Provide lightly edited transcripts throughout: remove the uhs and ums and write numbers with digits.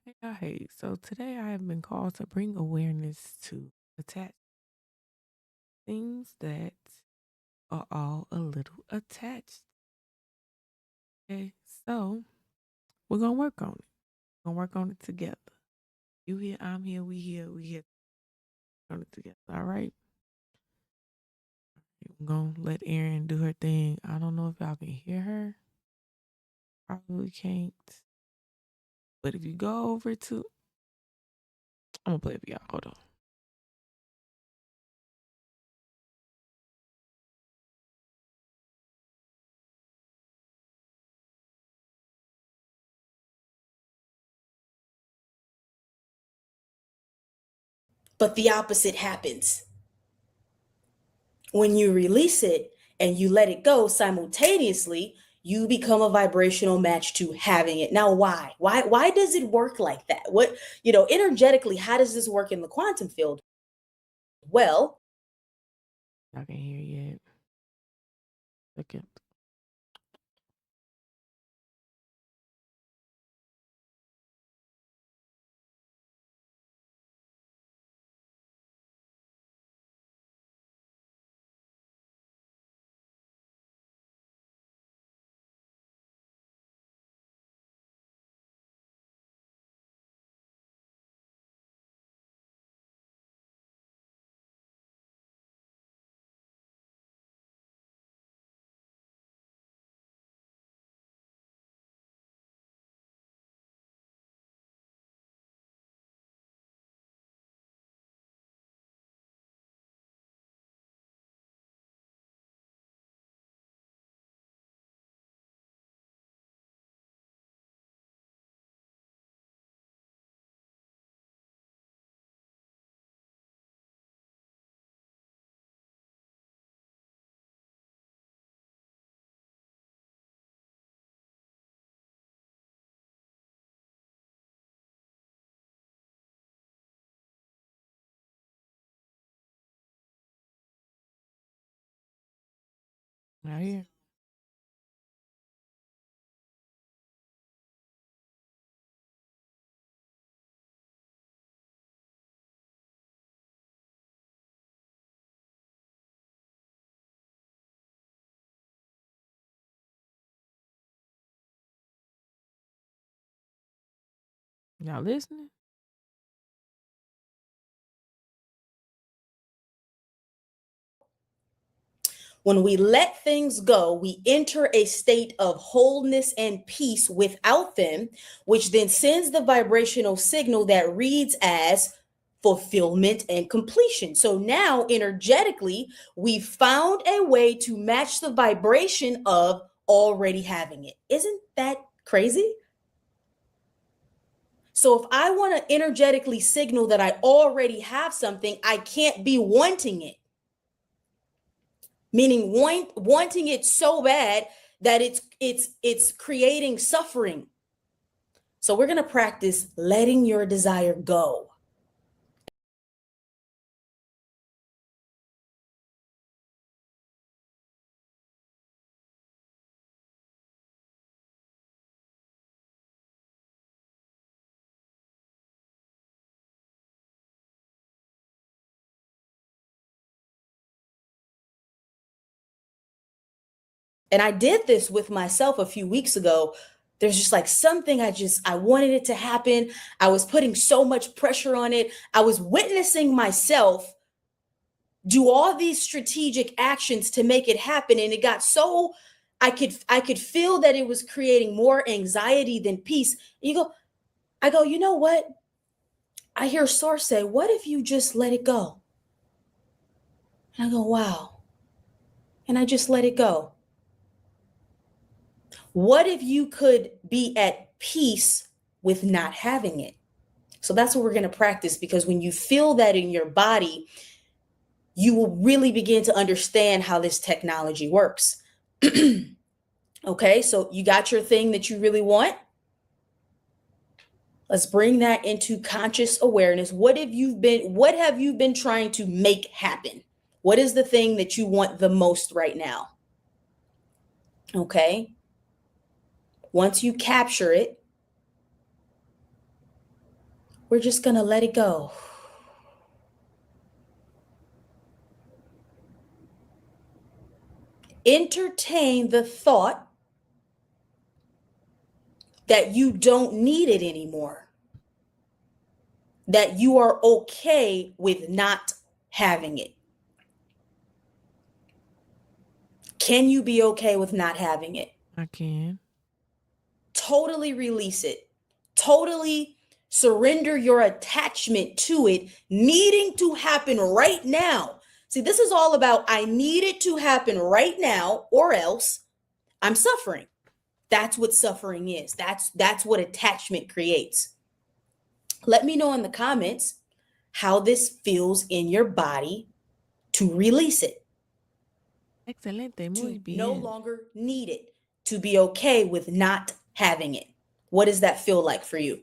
Hey, so today I have been called to bring awareness to attach things that are all a little attached. Okay, so we're gonna work on it. We're gonna work on it together. You here, I'm here, we here on it together. All right. I'm gonna let Erin do her thing. I don't know if y'all can hear her. Probably can't. But if you go over to I'm gonna play it for y'all. Hold on. But the opposite happens. When you release it and you let it go simultaneously, you become a vibrational match to having it. Now, why? Why does it work like that? What, energetically, how does this work in the quantum field? Well, Y'all can hear yet. Okay. Now here. Y'all listening? when we let things go, we enter a state of wholeness and peace without them, which then sends the vibrational signal that reads as fulfillment and completion. So now, energetically, we found a way to match the vibration of already having it. Isn't that crazy? So if I want to energetically signal that I already have something, I can't be wanting it, meaning wanting it so bad that it's creating suffering. So we're going to practice letting your desire go. And I did this with myself a few weeks ago. There's just like something I wanted it to happen. I was putting so much pressure on it. I was witnessing myself do all these strategic actions to make it happen, and it got so I could feel that it was creating more anxiety than peace. I go, you know what? I hear Source say, what if you just let it go? And I go, wow. And I just let it go. What if you could be at peace with not having it? So that's what we're going to practice, because when you feel that in your body, you will really begin to understand how this technology works. Okay, so you got your thing that you really want. Let's bring that into conscious awareness. What have you been trying to make happen? What is the thing that you want the most right now? Okay. Once you capture it, we're just going to let it go. Entertain the thought that you don't need it anymore, that you are okay with not having it. Can you be okay with not having it? I can. Totally release it. Totally surrender your attachment to it needing to happen right now. See, this is all about I need it to happen right now or else I'm suffering. That's what suffering is. That's what attachment creates. Let me know in the comments how this feels in your body to release it, Excelente, muy to no bien. longer need it, to be okay with not having it. What does that feel like for you?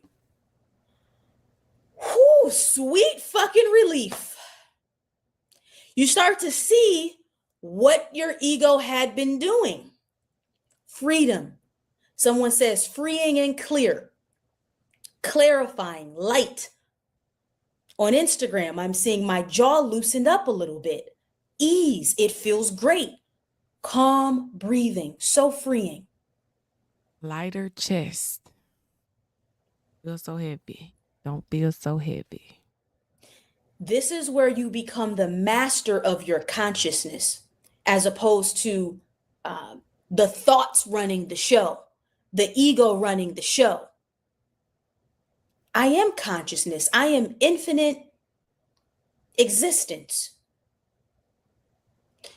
Whew, sweet fucking relief. You start to see what your ego had been doing. Freedom. Someone says freeing and clear, clarifying, light. On Instagram, I'm seeing my jaw loosened up a little bit. Ease. It feels great. Calm breathing. So freeing. Lighter chest. Feel so heavy. Don't feel so heavy. This is where you become the master of your consciousness as opposed to the thoughts running the show, the ego running the show. I am consciousness. I am infinite existence.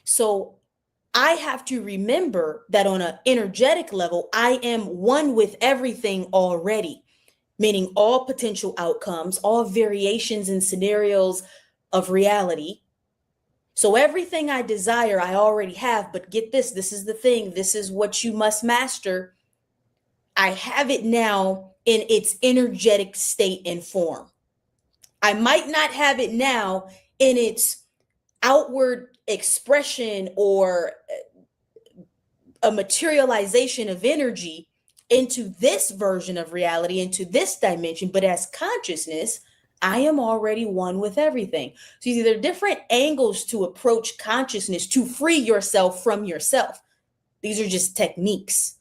So I have to remember that on an energetic level, I am one with everything already, meaning all potential outcomes, all variations and scenarios of reality. So everything I desire, I already have. But get this is the thing. This is what you must master. I have it now in its energetic state and form. I might not have it now in its outward expression or a materialization of energy into this version of reality, into this dimension, but as consciousness, I am already one with everything. So you see, there are different angles to approach consciousness to free yourself from yourself. These are just techniques.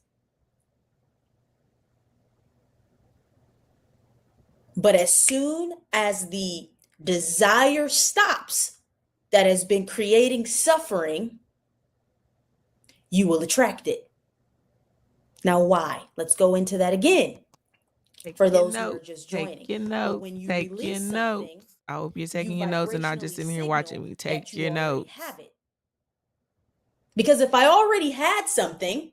But as soon as the desire stops that has been creating suffering, you will attract it. Now, why? Let's go into that again Take for your those who are notes. just Take joining. your But notes. when you Take your release something, notes. I hope you're you taking your notes and not just vibrationally sitting here watching signal me. Take that you your already notes. have it. Because if I already had something,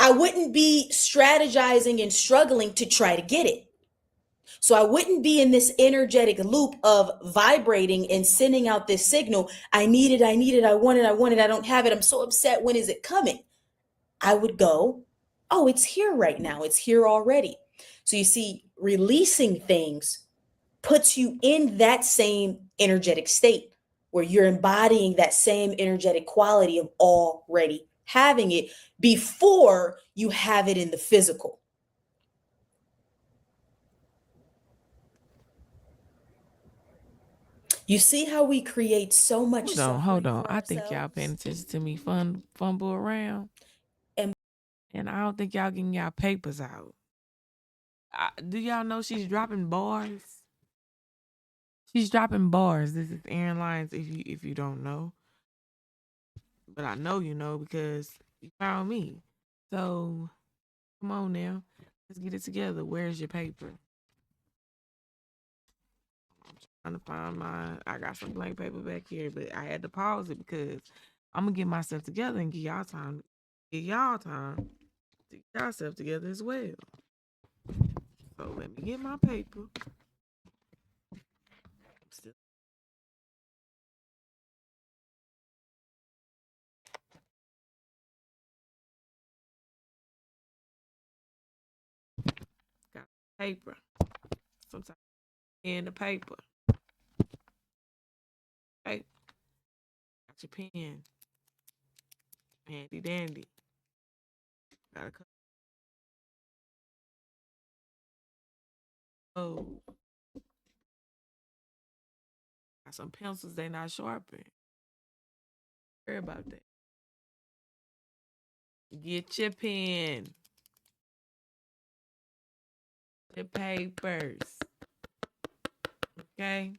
I wouldn't be strategizing and struggling to try to get it. So I wouldn't be in this energetic loop of vibrating and sending out this signal. I need it. I need it. I want it. I want it. I don't have it. I'm so upset. When is it coming? I would go, oh, it's here right now. It's here already. So you see, releasing things puts you in that same energetic state where you're embodying that same energetic quality of already having it before you have it in the physical. You see how we create so much Hold on, hold suffering on. for I think y'all paying ourselves? attention to me fumble around. And And I don't think y'all getting y'all papers out. Do y'all know she's dropping bars? She's dropping bars. This is Aaron Lyons. If you don't know, but I know you know because you found me. So come on now, let's get it together. Where's your paper? I'm trying to find mine. I got some blank paper back here, but I had to pause it because I'm gonna get myself together and give y'all time. Give y'all time to get yourself together as well. So let me get my paper. Still got paper. Sometimes in the paper. Hey, got your pen. Handy dandy. Got a cup. Oh. some pencils they not sharpened. Worry about that. Get your pen, your papers. Okay?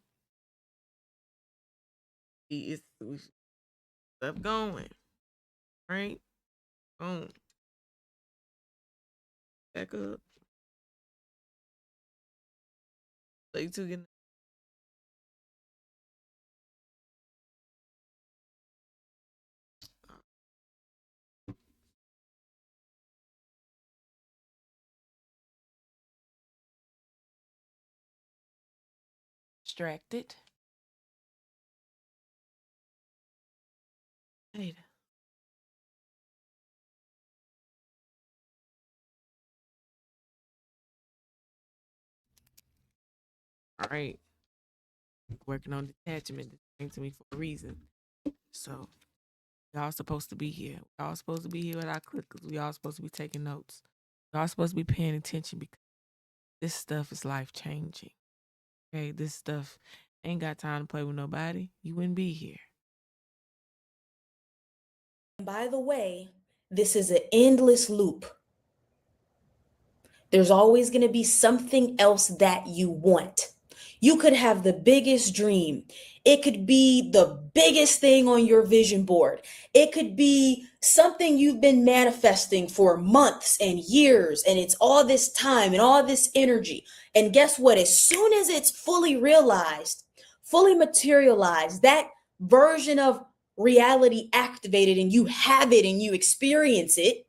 It's stuff going. Right? Boom. Back up. So you two get distracted. Later. All right. Working on detachment. This came to me for a reason. So y'all supposed to be here. Y'all supposed to be here with our clickers. We all supposed to be taking notes. Y'all supposed to be paying attention because this stuff is life changing. Okay, this stuff ain't got time to play with nobody. You wouldn't be here. By the way, this is an endless loop. There's always going to be something else that you want. You could have the biggest dream. It could be the biggest thing on your vision board. It could be something you've been manifesting for months and years, and it's all this time and all this energy. And guess what? As soon as it's fully realized, fully materialized, that version of reality activated, and you have it and you experience it,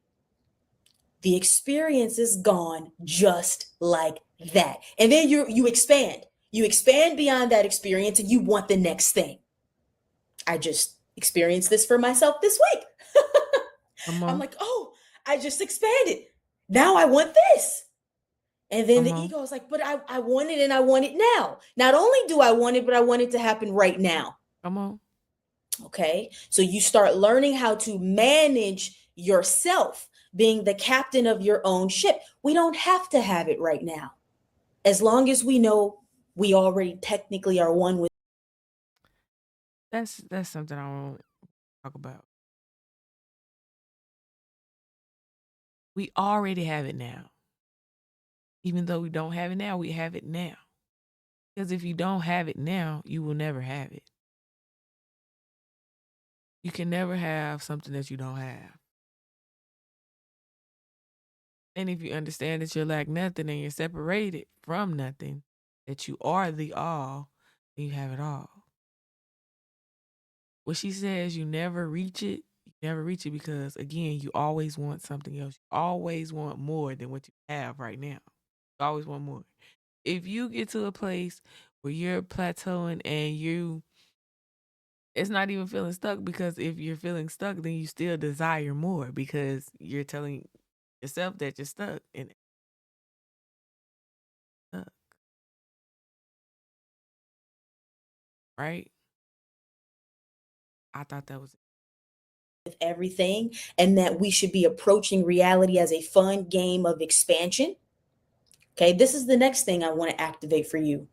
the experience is gone just like that. And then you expand. You expand beyond that experience and you want the next thing. I just experienced this for myself this week. Come I'm on. like, oh, I just expanded. Now I want this. And then Come the on. ego is like, but I want it and I want it now. Not only do I want it, but I want it to happen right now. Come on. Okay. So you start learning how to manage yourself, being the captain of your own ship. We don't have to have it right now. As long as we know we already technically are one with. That's something I won't talk about. We already have it now. Even though we don't have it now, we have it now. Because if you don't have it now, you will never have it. You can never have something that you don't have. And if you understand that you lack nothing and you're separated from nothing, that you are the all, then you have it all. When she says you never reach it, you never reach it because, again, you always want something else. You always want more than what you have right now. You always want more. If you get to a place where you're plateauing and it's not even feeling stuck, because if you're feeling stuck, then you still desire more because you're telling yourself that you're stuck and stuck, right? I thought that was Everything, and that we should be approaching reality as a fun game of expansion. Okay, this is the next thing I want to activate for you.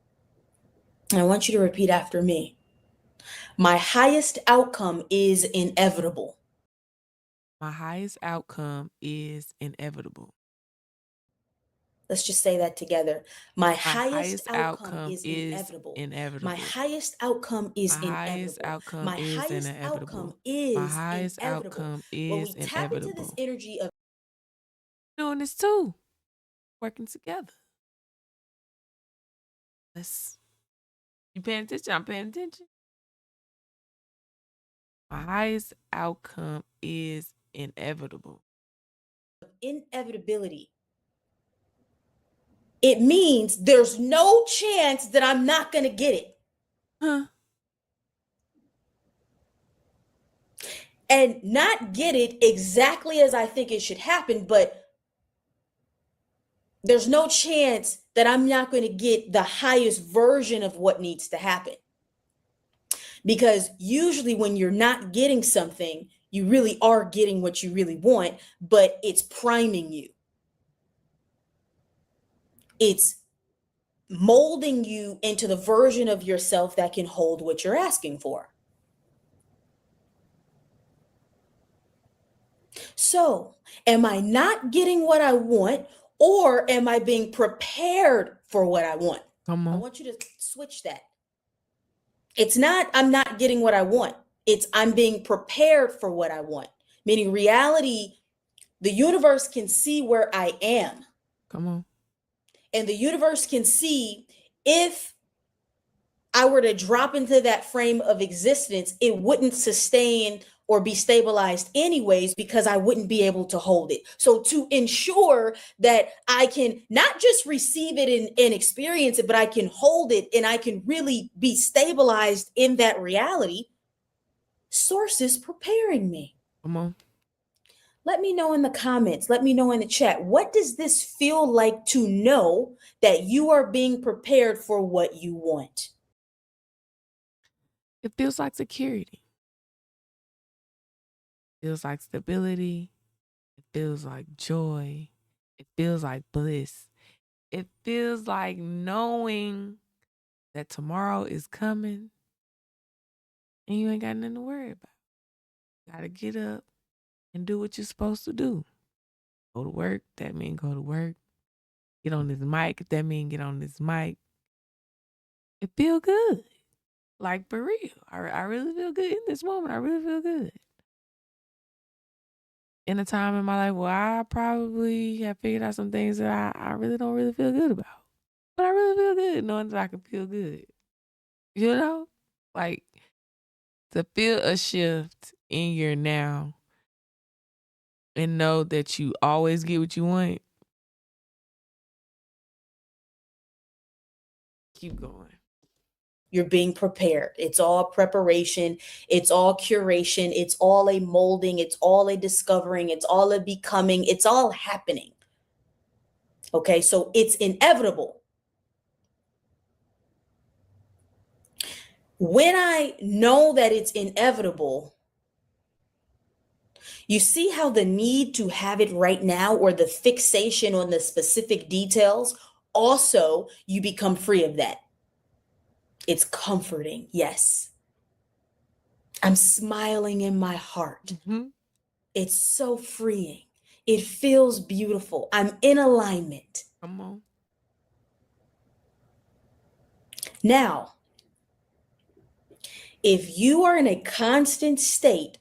I want you to repeat after me. My highest outcome is inevitable. my highest outcome is inevitable. Let's just say that together. My My highest highest outcome outcome is is inevitable. My inevitable. highest outcome My is highest inevitable. outcome My is highest outcome inevitable. My is highest inevitable. outcome When is we tap into this inevitable. energy of Doing this too. Working together. Let's You paying attention? I'm paying attention. My highest outcome is inevitable. inevitability, it means there's no chance that I'm not going to get it. Huh. And not get it exactly as I think it should happen, but there's no chance that I'm not going to get the highest version of what needs to happen. Because usually when you're not getting something, you really are getting what you really want, but it's priming you. It's molding you into the version of yourself that can hold what you're asking for. So, am I not getting what I want, or am I being prepared for what I want? Come I on. want you to switch that. It's not, I'm not getting what I want. It's, I'm being prepared for what I want. Meaning, reality, the universe can see where I am, Come on. and the universe can see if I were to drop into that frame of existence, it wouldn't sustain or be stabilized anyways, because I wouldn't be able to hold it. So to ensure that I can not just receive it and experience it, but I can hold it and I can really be stabilized in that reality, source is preparing me. Come on. Let me know in the comments. Let me know in the chat. What does this feel like to know that you are being prepared for what you want? It feels like security. It feels like stability. It feels like joy. It feels like bliss. It feels like knowing that tomorrow is coming and you ain't got nothing to worry about. You gotta get up and do what you're supposed to do. Go to work, that means go to work. Get on this mic, if that means get on this mic. It feel good. Like for real. I really feel good in this moment. I really feel good. In a time in my life where I probably have figured out some things that I really don't really feel good about. But I really feel good knowing that I can feel good. You know? Like to feel a shift in your now and know that you always get what you want. Keep going. You're being prepared. It's all preparation. It's all curation. It's all a molding. It's all a discovering. It's all a becoming. It's all happening. Okay, so it's inevitable. When I know that it's inevitable, you see how the need to have it right now, or the fixation on the specific details, also you become free of that. It's comforting. Yes. I'm smiling in my heart. Mm-hmm. It's so freeing. It feels beautiful. I'm in alignment. Come on. Now, if you are in a constant state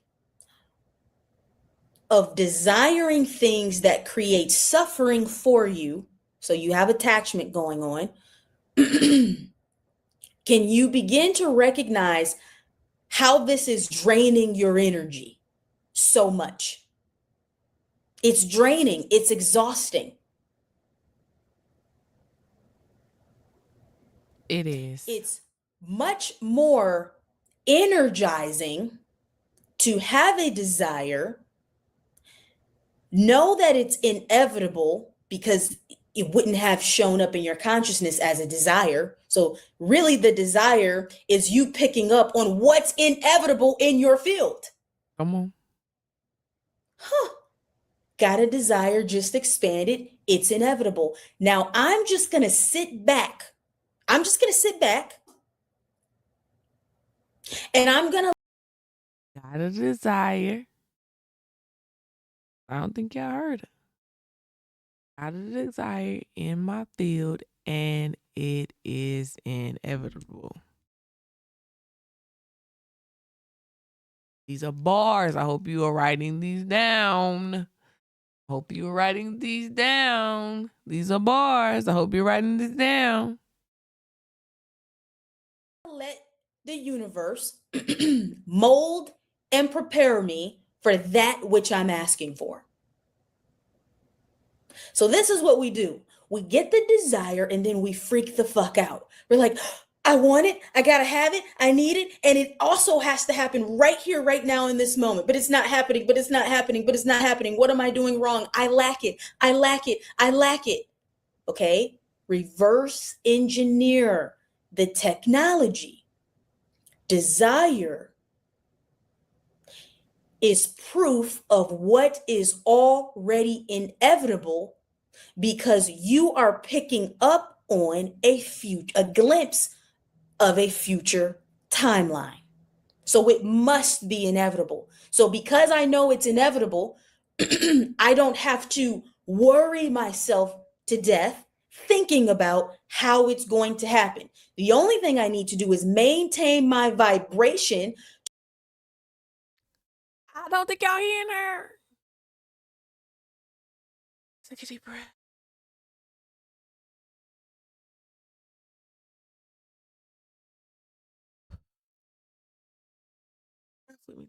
of desiring things that create suffering for you, so you have attachment going on, can you begin to recognize how this is draining your energy so much? It's draining, it's exhausting. It is. It's much more energizing to have a desire, know that it's inevitable, because it wouldn't have shown up in your consciousness as a desire. So, really, the desire is you picking up on what's inevitable in your field. Come on. Huh. Got a desire, just expanded. It's inevitable. Now, I'm just going to sit back. I'm just going to sit back and I'm going to Got a desire. I don't think y'all heard it. Got a desire in my field and it is inevitable. These are bars. I hope you are writing these down. Hope you are writing these down. These are bars. I hope you're writing this down. let the universe mold and prepare me for that which I'm asking for. So this is what we do. We get the desire and then we freak the fuck out. We're like, I want it. I got to have it. I need it. And it also has to happen right here, right now in this moment. But it's not happening, but it's not happening, but it's not happening. What am I doing wrong? I lack it. I lack it. I lack it. Okay. Reverse engineer the technology. Desire is proof of what is already inevitable, because you are picking up on a glimpse of a future timeline. So it must be inevitable. So because I know it's inevitable, I don't have to worry myself to death thinking about how it's going to happen. The only thing I need to do is maintain my vibration. I don't think y'all hearing her. Take a deep breath. Let me.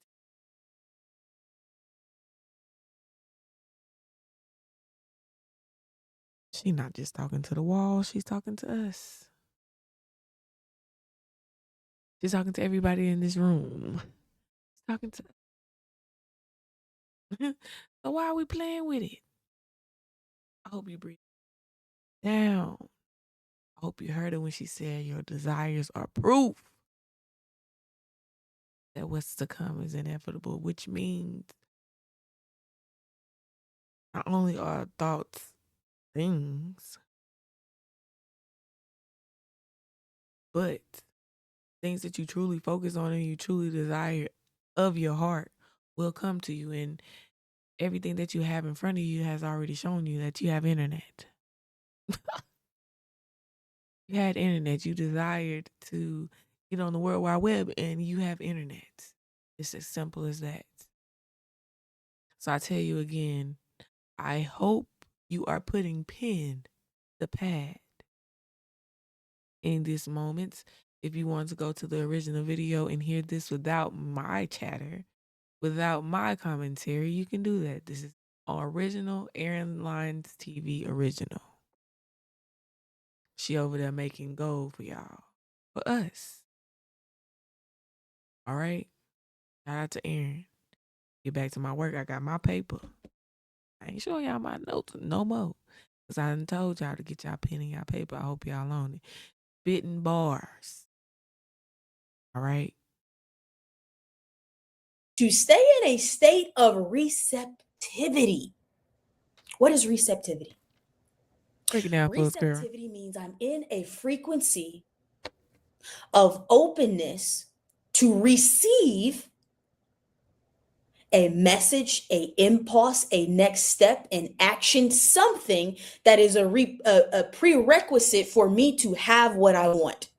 She not just talking to the wall. She's talking to us. She's talking to everybody in this room. She's talking to. So why are we playing with it? I hope you breathe down. I hope you heard her when she said your desires are proof that what's to come is inevitable, which means not only are thoughts things, but things that you truly focus on and you truly desire of your heart will come to you. And everything that you have in front of you has already shown you that you have internet. You had internet. You desired to get on the World Wide Web and you have internet. It's as simple as that. So I tell you again, I hope you are putting pen to pad in this moment. If you want to go to the original video and hear this without my chatter, without my commentary, you can do that. This is original Airlines TV original. She over there making gold for y'all, for us. All right. Shout out to Aaron. Get back to my work. I got my paper. I ain't showing y'all my notes no more. Cause I done told y'all to get y'all pen and y'all paper. I hope y'all on it. Spitting bars. All right. To stay in a state of receptivity. What is receptivity? Break it down for us, girl. Receptivity means I'm in a frequency of openness to receive a message, a impulse, a next step, an action, something that is a prerequisite for me to have what I want.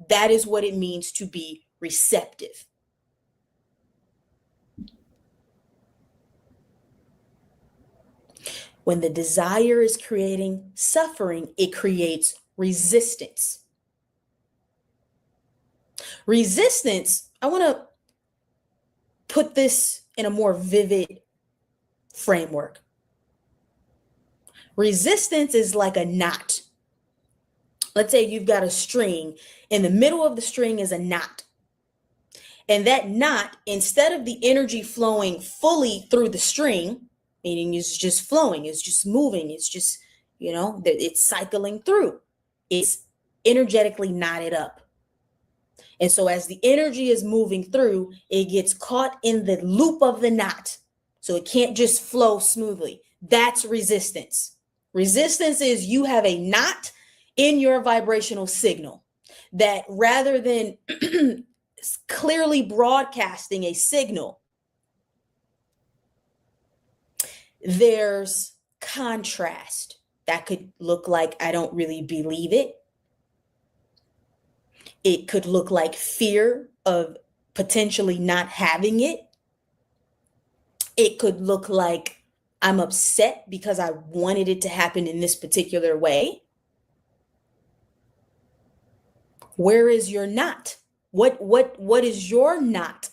That is what it means to be receptive. When the desire is creating suffering, it creates resistance. Resistance, I want to put this in a more vivid framework. Resistance is like a knot. Let's say you've got a string. In the middle of the string is a knot. And that knot, instead of the energy flowing fully through the string, meaning it's just flowing, it's just moving, it's just, it's cycling through, it's energetically knotted up. And so as the energy is moving through, it gets caught in the loop of the knot. So it can't just flow smoothly. That's resistance. Resistance is you have a knot in your vibrational signal that rather than clearly broadcasting a signal, there's contrast. That could look like, I don't really believe it. It could look like fear of potentially not having it. It could look like I'm upset because I wanted it to happen in this particular way. Where is your knot? What is your knot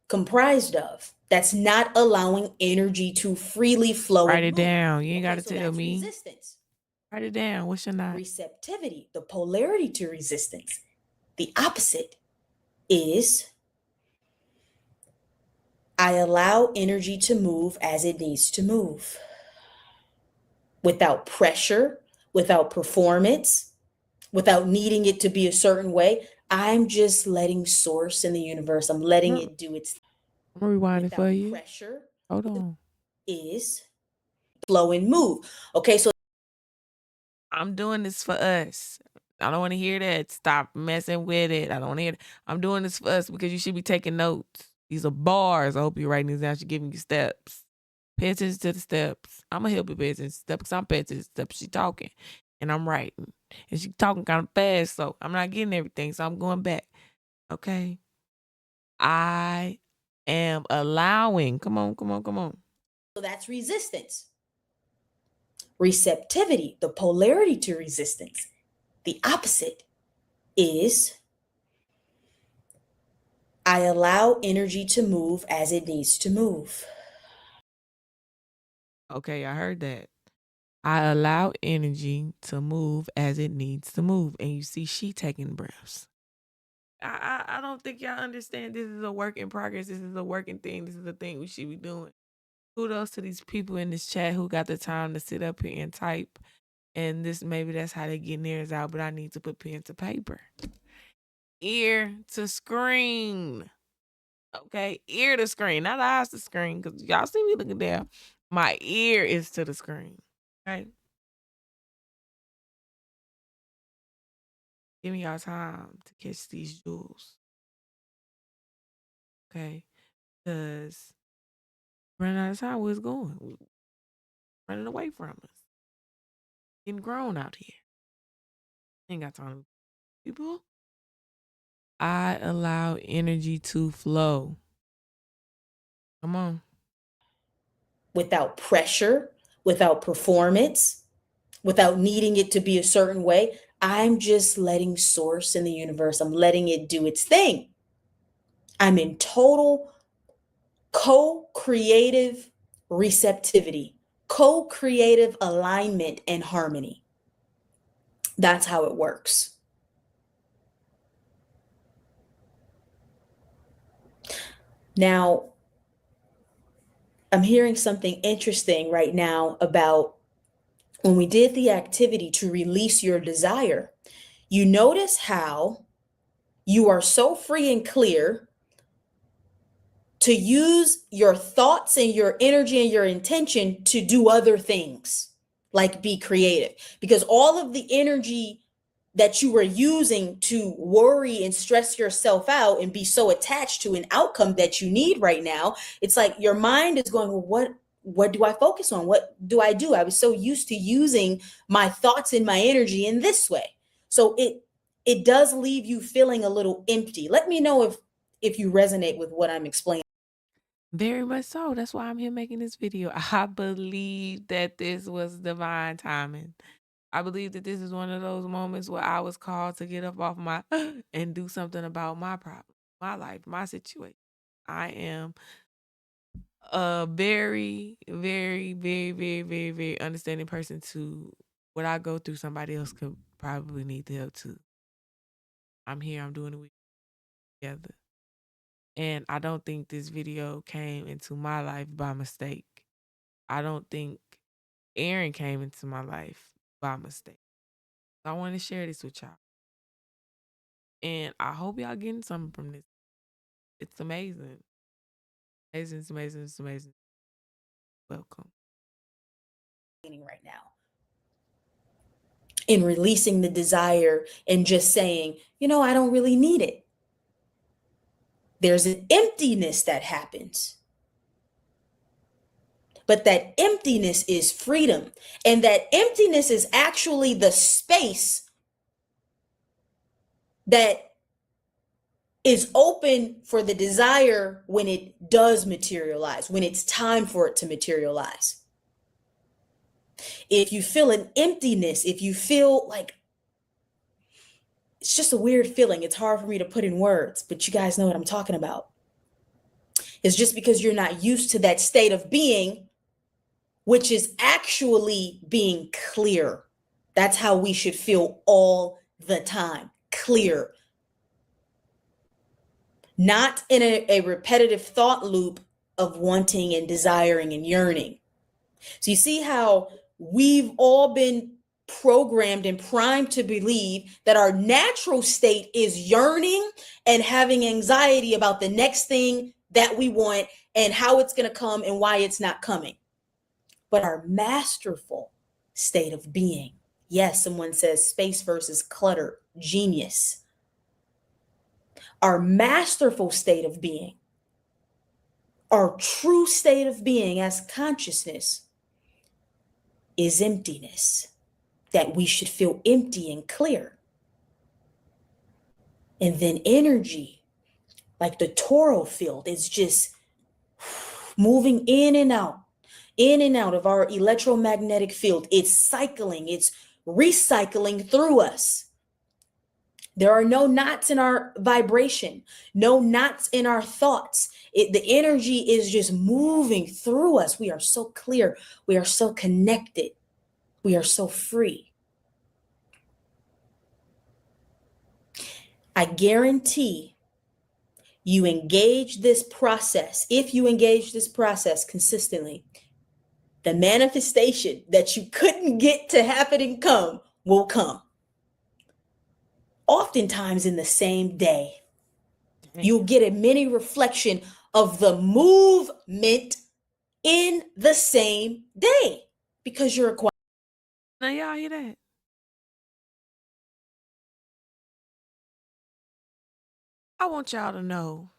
comprised of that's not allowing energy to freely flow Write and it move? down. You ain't Okay, got to so tell that's me. resistance. Write it down. What's your knot? Receptivity, the polarity to resistance. The opposite is I allow energy to move as it needs to move without pressure, without performance, without needing it to be a certain way. I'm just letting source in the universe. I'm letting it do its thing I'm gonna rewind it for without you. pressure. Hold on. Is flow and move. Okay, so I'm doing this for us. I don't want to hear that. Stop messing with it. I don't want to hear it. I'm doing this for us because you should be taking notes. These are bars. I hope you're writing these down. She's giving you steps. Pay attention to the steps. I'm going to help you pay attention to the steps because I'm paying attention to the steps. She's talking and I'm writing. And she's talking kind of fast, so I'm not getting everything. So I'm going back. Okay. I am allowing. Come on, come on, come on. So that's resistance. Receptivity, the polarity to resistance, the opposite is I allow energy to move as it needs to move. Okay, I heard that. I allow energy to move as it needs to move. And you see, she taking breaths. I don't think y'all understand this is a work in progress. This is a working thing. This is a thing we should be doing. Kudos to these people in this chat who got the time to sit up here and type. And this maybe that's how they getting theirs out, but I need to put pen to paper. Ear to screen. Okay, ear to screen, not eyes to screen, because y'all see me looking down. My ear is to the screen. Okay. Give me y'all time to catch these jewels. Okay. Because running out of time, where it's going. Running away from us. Getting grown out here. Ain't got time to people. I allow energy to flow. Come on. Without pressure, without performance, without needing it to be a certain way. I'm just letting source in the universe, I'm letting it do its thing. I'm in total co creative receptivity, co creative alignment and harmony. That's how it works. Now, I'm hearing something interesting right now about when we did the activity to release your desire. You notice how you are so free and clear to use your thoughts and your energy and your intention to do other things, like be creative, because all of the energy that you were using to worry and stress yourself out and be so attached to an outcome that you need right now, it's like your mind is going, well, what do I focus on? What do I do? I was so used to using my thoughts and my energy in this way. So it does leave you feeling a little empty. Let me know if you resonate with what I'm explaining. Very much so. That's why I'm here making this video. I believe that this was divine timing. I believe that this is one of those moments where I was called to get up off my and do something about my problem, my life, my situation. I am a very, very, very, very, very, very understanding person to what I go through. Somebody else could probably need the help too. I'm here. I'm doing it with you together. And I don't think this video came into my life by mistake. I don't think Aaron came into my life by mistake. I want to share this with y'all. And I hope y'all getting something from this. It's amazing. Amazing, it's amazing, it's amazing. Welcome. Right now, in releasing the desire and just saying, I don't really need it. There's an emptiness that happens. But that emptiness is freedom. And that emptiness is actually the space that is open for the desire when it does materialize, when it's time for it to materialize. If you feel an emptiness, if you feel like it's just a weird feeling, it's hard for me to put in words, but you guys know what I'm talking about. It's just because you're not used to that state of being, which is actually being clear. That's how we should feel all the time, clear. Not in a repetitive thought loop of wanting and desiring and yearning. So you see how we've all been programmed and primed to believe that our natural state is yearning and having anxiety about the next thing that we want and how it's going to come and why it's not coming. But our masterful state of being Yes, someone says space versus clutter, genius. Our masterful state of being, our true state of being as consciousness is emptiness, that we should feel empty and clear. And then energy, like the toroidal field, is just moving in and out of our electromagnetic field. It's cycling, it's recycling through us. There are no knots in our vibration, no knots in our thoughts. The energy is just moving through us. We are so clear. We are so connected. We are so free. I guarantee you engage this process. If you engage this process consistently, the manifestation that you couldn't get to happen and come will come. Oftentimes in the same day. Damn. You'll get a mini reflection of the movement in the same day because you're a Now y'all hear that? I want y'all to know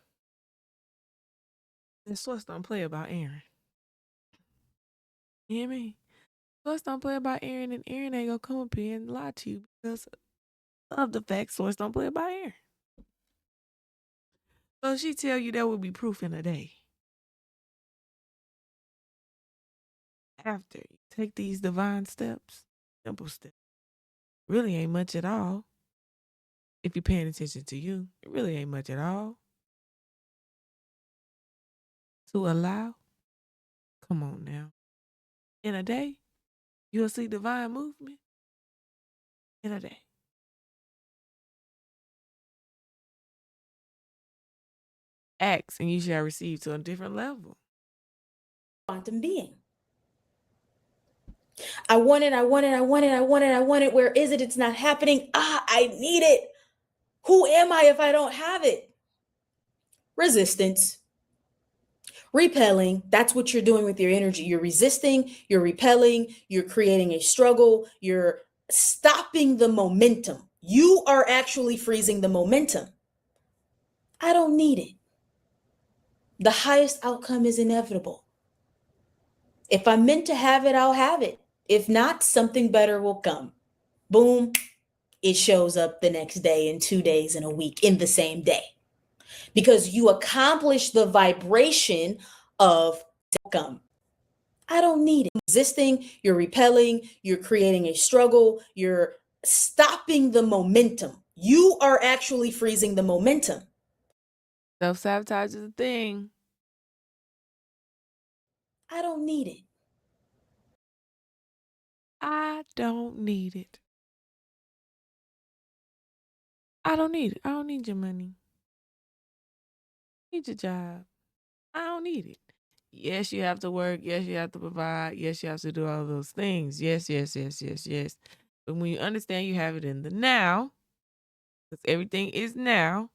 that Swiss don't play about Aaron. You hear me? Swiss don't play about Aaron, and Aaron ain't gonna come up here and lie to you because of the fact Swiss don't play about Aaron. So she tell you there will be proof in a day. After you take these divine steps, simple steps, really ain't much at all. If you're paying attention to you, it really ain't much at all. To allow, come on now. In a day, you'll see divine movement in a day. Ask and you shall receive to a different level. quantum being. I want it, I want it, I want it, I want it, I want it. Where is it? It's not happening. I need it. Who am I if I don't have it? Resistance. Repelling, that's what you're doing with your energy. You're resisting, you're repelling, you're creating a struggle, you're stopping the momentum. You are actually freezing the momentum. I don't need it. The highest outcome is inevitable. If I'm meant to have it, I'll have it. If not, something better will come. Boom, it shows up the next day, in 2 days, in a week, in the same day. Because you accomplish the vibration of outcome. I don't need it. Resisting, you're repelling, you're creating a struggle, you're stopping the momentum. You are actually freezing the momentum. Self sabotage is a thing. I don't need it. I don't need it. I don't need it. I don't need your money. I need your job. I don't need it. Yes, you have to work. Yes, you have to provide. Yes, you have to do all those things. Yes, yes, yes, yes, yes. But when you understand you have it in the now, because everything is now,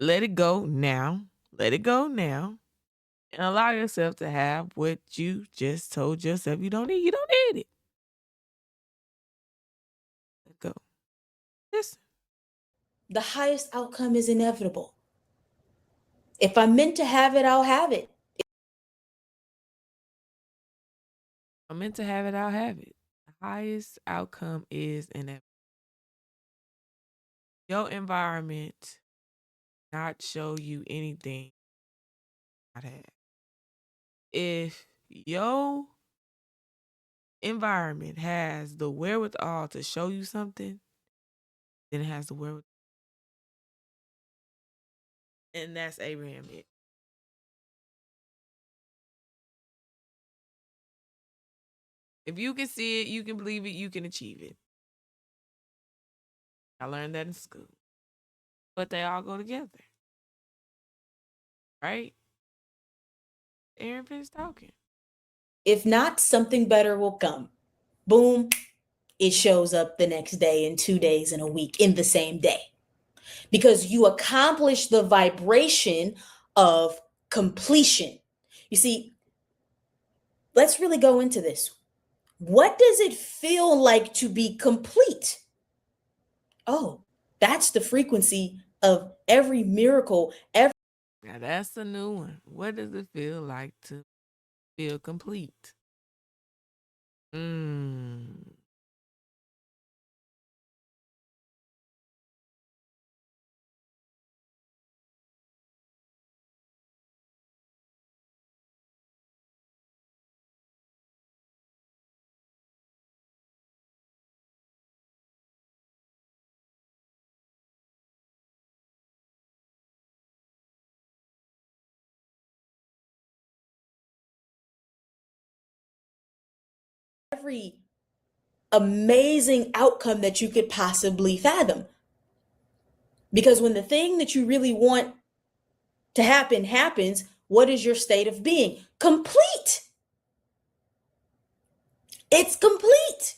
let it go now. Let it go now. And allow yourself to have what you just told yourself you don't need. You don't need it. Let go. Listen. The highest outcome is inevitable. If I'm meant to have it, I'll have it. I'm meant to have it, I'll have it. The highest outcome is inevitable. Your environment not show you anything not have. If your environment has the wherewithal to show you something, then it has the wherewithal. And that's Abraham it. If you can see it, you can believe it, you can achieve it. I learned that in school. But they all go together. Right? Aaron finished talking. If not, something better will come. Boom, it shows up the next day, in 2 days, in a week, in the same day. Because you accomplish the vibration of completion. You see, let's really go into this. What does it feel like to be complete? Oh, that's the frequency of every miracle, every Now that's a new one. What does it feel like to feel complete? Mm. amazing outcome that you could possibly fathom. Because when the thing that you really want to happen happens, what is your state of being? Complete. It's complete.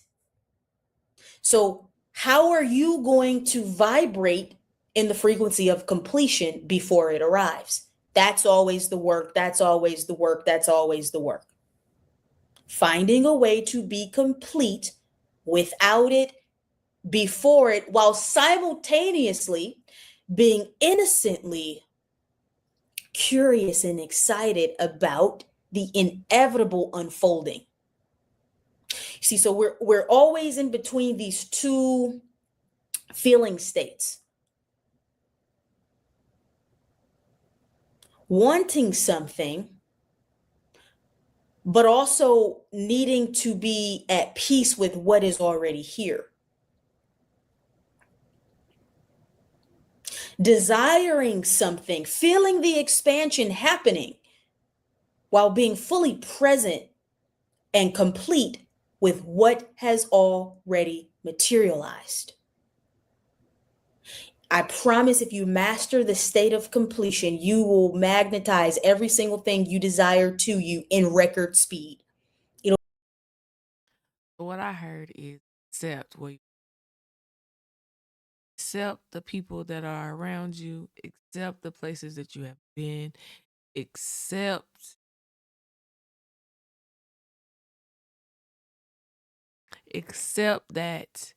So, how are you going to vibrate in the frequency of completion before it arrives? That's always the work. That's always the work. That's always the work. Finding a way to be complete without it, before it, while simultaneously being innocently curious and excited about the inevitable unfolding. See, so we're always in between these two feeling states. Wanting something, but also needing to be at peace with what is already here. Desiring something, feeling the expansion happening while being fully present and complete with what has already materialized. I promise if you master the state of completion, you will magnetize every single thing you desire to you in record speed. It'll What I heard is accept what accept the people that are around you, accept the places that you have been, accept that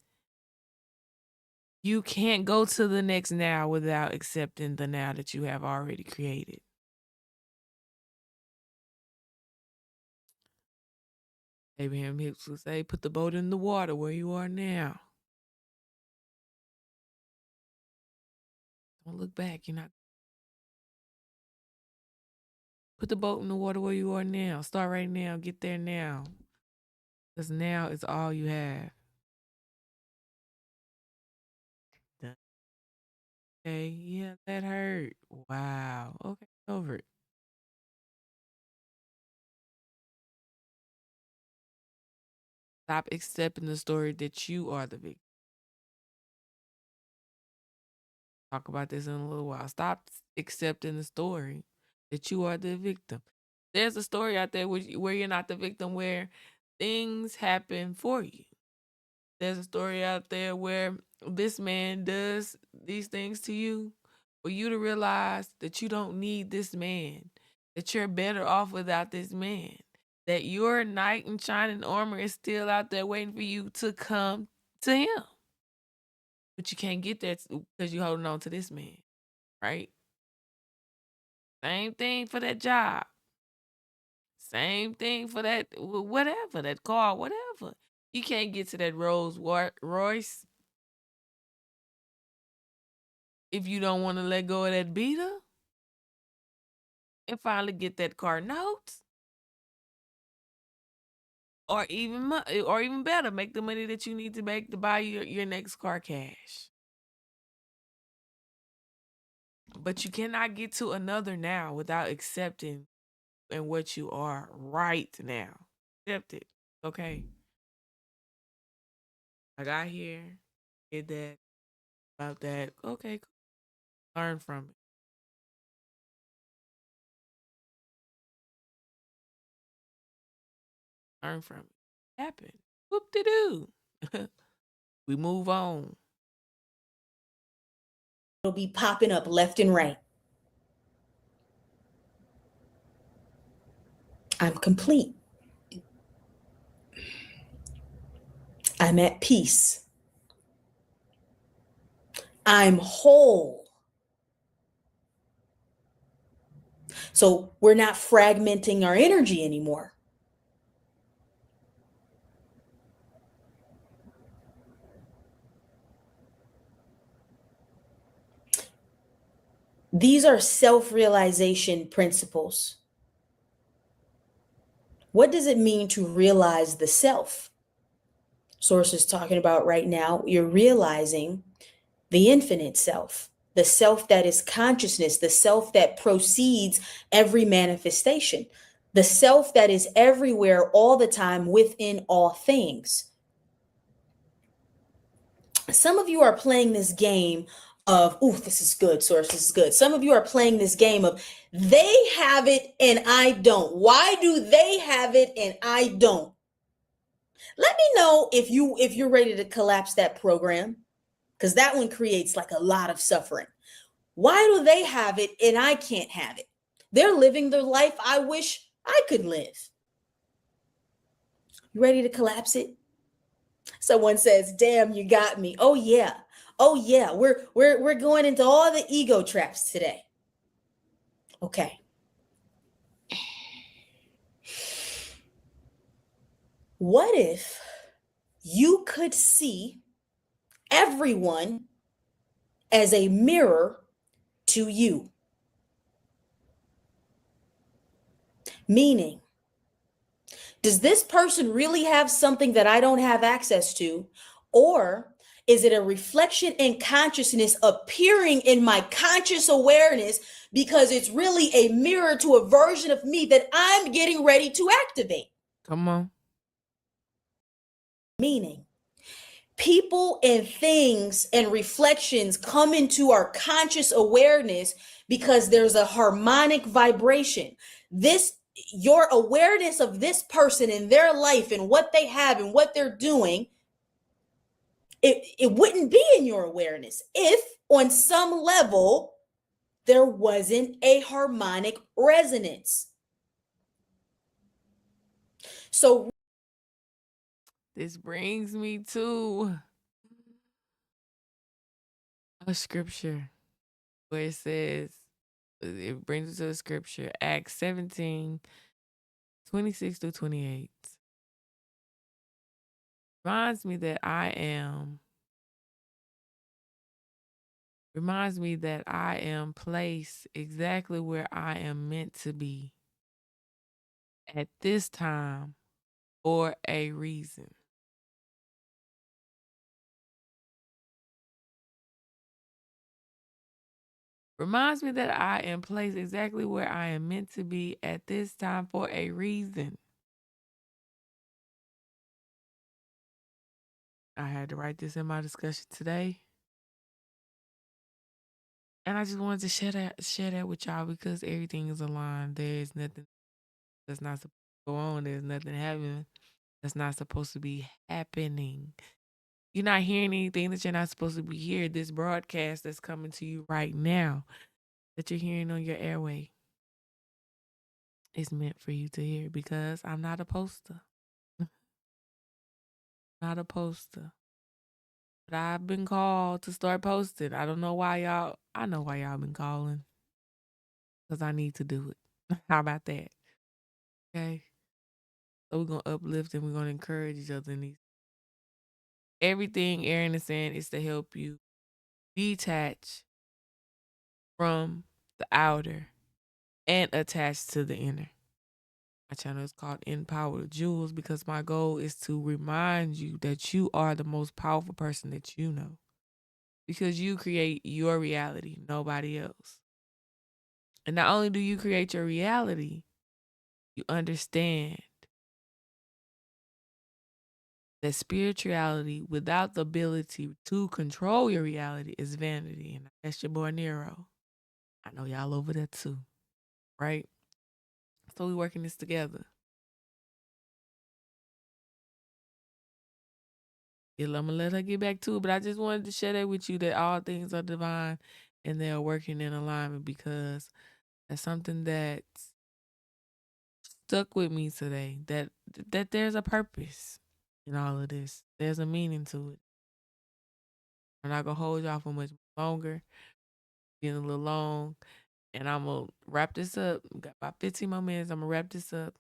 you can't go to the next now without accepting the now that you have already created. Abraham Hicks would say, put the boat in the water where you are now. Don't look back. You're not. Put the boat in the water where you are now. Start right now. Get there now. Because now is all you have. Okay, yeah, that hurt. Wow. Okay, over it. Stop accepting the story that you are the victim. Talk about this in a little while. Stop accepting the story that you are the victim. There's a story out there where you're not the victim, where things happen for you. There's a story out there where this man does these things to you for you to realize that you don't need this man, that you're better off without this man, that your knight in shining armor is still out there waiting for you to come to him. But you can't get there because you're holding on to this man, right? Same thing for that job. Same thing for that whatever, that car, whatever. You can't get to that Royce if you don't want to let go of that beater and finally get that car note, or even better, make the money that you need to make to buy your next car cash. But you cannot get to another now without accepting and what you are right now. Accept it. Okay. I got here, did that, about that. Okay, cool. Learn from it. Learn from it. Happened. Whoop de doo. We move on. be popping up left and right. I'm complete. I'm at peace. I'm whole. So we're not fragmenting our energy anymore. These are self realization principles. What does it mean to realize the self? Source is talking about right now, you're realizing the infinite self, the self that is consciousness, the self that proceeds every manifestation, the self that is everywhere all the time within all things. Some of you are playing this game of, ooh, this is good, Source, this is good. Some of you are playing this game of, they have it and I don't. Why do they have it and I don't? Let me know if you're ready to collapse that program, because that one creates like a lot of suffering. Why do they have it and I can't have it? They're living the life I wish I could live. You ready to collapse it? Someone says, "Damn, you got me." Oh yeah. Oh yeah. We're going into all the ego traps today. Okay. What if you could see everyone as a mirror to you? Meaning, does this person really have something that I don't have access to? Or is it a reflection in consciousness appearing in my conscious awareness because it's really a mirror to a version of me that I'm getting ready to activate? Come on. Meaning, people and things and reflections come into our conscious awareness because there's a harmonic vibration. This, your awareness of this person in their life and what they have and what they're doing, it wouldn't be in your awareness if on some level there wasn't a harmonic resonance. So This brings me to a scripture where it says, it brings us to the scripture, Acts 17:26 through 28. Reminds me that I am placed exactly where I am meant to be at this time for a reason. Reminds me that I am placed exactly where I am meant to be at this time for a reason. I had to write this in my discussion today. And I just wanted to share that with y'all because everything is aligned. There is nothing that's not supposed to go on. There's nothing happening that's not supposed to be happening. You're not hearing anything that you're not supposed to be hearing. This broadcast that's coming to you right now that you're hearing on your airway is meant for you to hear because I'm not a poster. Not a poster. But I've been called to start posting. I don't know why y'all, I know why y'all been calling because I need to do it. How about that? Okay. So we're going to uplift and we're going to encourage each other in these. Everything Aaron is saying is to help you detach from the outer and attach to the inner. My channel is called Empower Jewels because my goal is to remind you that you are the most powerful person that you know because you create your reality, nobody else. And not only do you create your reality, you understand that spirituality without the ability to control your reality is vanity. And that's your boy Nero. I know y'all over there too, right? So we working this together. Yeah, I'm gonna let her get back to it, but I just wanted to share that with you that all things are divine and they are working in alignment because that's something that stuck with me today. That there's a purpose. in all of this. There's a meaning to it. I'm not gonna hold y'all for much longer. Getting a little long, and I'm gonna wrap this up. We got about 15 more minutes. I'm gonna wrap this up.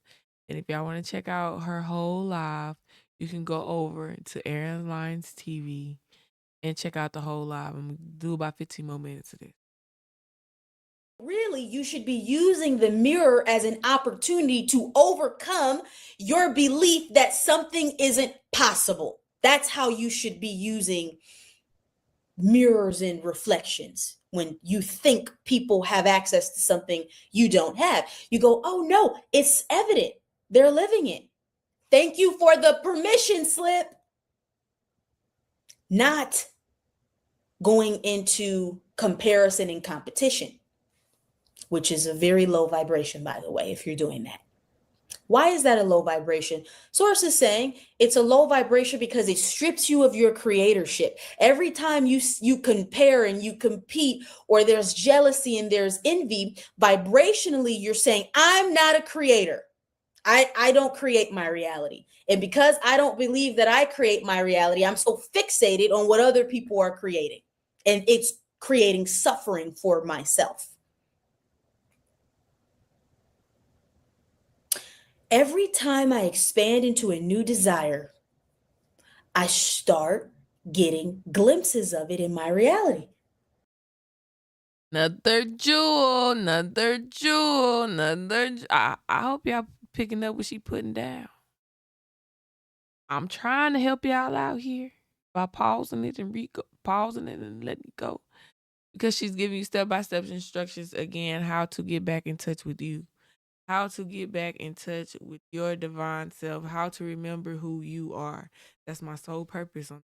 And if y'all want to check out her whole live, you can go over to Aaron Lines TV and check out the whole live. I'm gonna do about 15 more minutes of this. Really, you should be using the mirror as an opportunity to overcome your belief that something isn't possible. That's how you should be using mirrors and reflections. When you think people have access to something you don't have, you go, oh no, it's evident. They're living it. Thank you for the permission slip. Not going into comparison and competition, which is a very low vibration, by the way, if you're doing that. Why is that a low vibration? Source is saying it's a low vibration because it strips you of your creatorship. Every time you compare and you compete, or there's jealousy and there's envy, vibrationally, you're saying, I'm not a creator. I don't create my reality. And because I don't believe that I create my reality, I'm so fixated on what other people are creating. And it's creating suffering for myself. Every time I expand into a new desire, I start getting glimpses of it in my reality. Another jewel, another jewel, I hope y'all picking up what she putting down. I'm trying to help y'all out here by pausing it and pausing it and letting it go, because she's giving you step-by-step instructions again how to get back in touch with you, how to get back in touch with your divine self, how to remember who you are. That's my sole purpose on.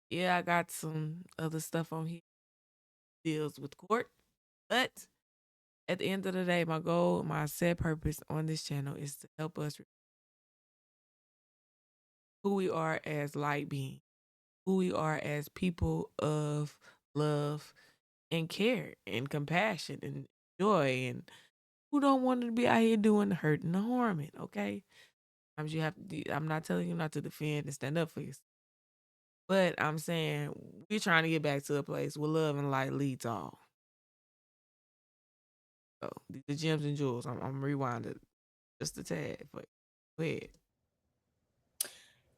Yeah, I got some other stuff on here deals with court, but at the end of the day, my goal, my set purpose on this channel is to help us who we are as light beings, who we are as people of love and care and compassion and joy, and who don't want to be out here doing the hurt and the harming, okay? Sometimes you have to, I'm not telling you not to defend and stand up for yourself, but I'm saying we're trying to get back to a place where love and light leads all. So these are gems and jewels. I'm rewinded just a tad, but go ahead.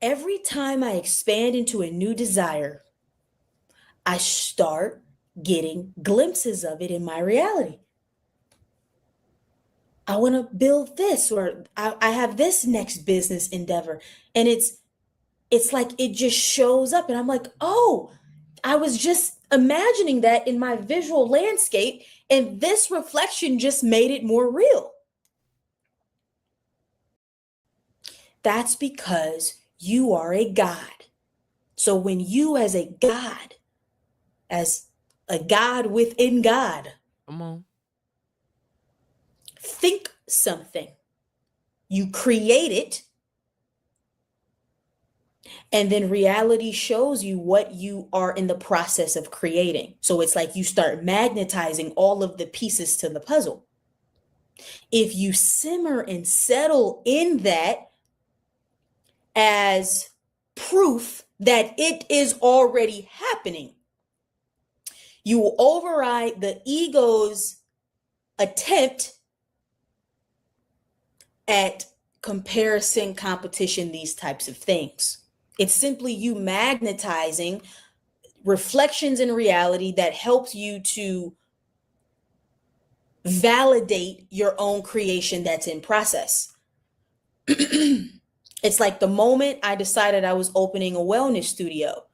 Every time I expand into a new desire, I start getting glimpses of it in my reality. I want to build this, or I have this next business endeavor. And it's like it just shows up. And I'm like, oh, I was just imagining that in my visual landscape, and this reflection just made it more real. That's because you are a God. So when you, as a God within God, Come on. think something, you create it, and then reality shows you what you are in the process of creating. So it's like you start magnetizing all of the pieces to the puzzle. If you simmer and settle in that as proof that it is already happening, you will override the ego's attempt at comparison, competition, these types of things. It's simply you magnetizing reflections in reality that helps you to validate your own creation that's in process. It's like the moment I decided I was opening a wellness studio.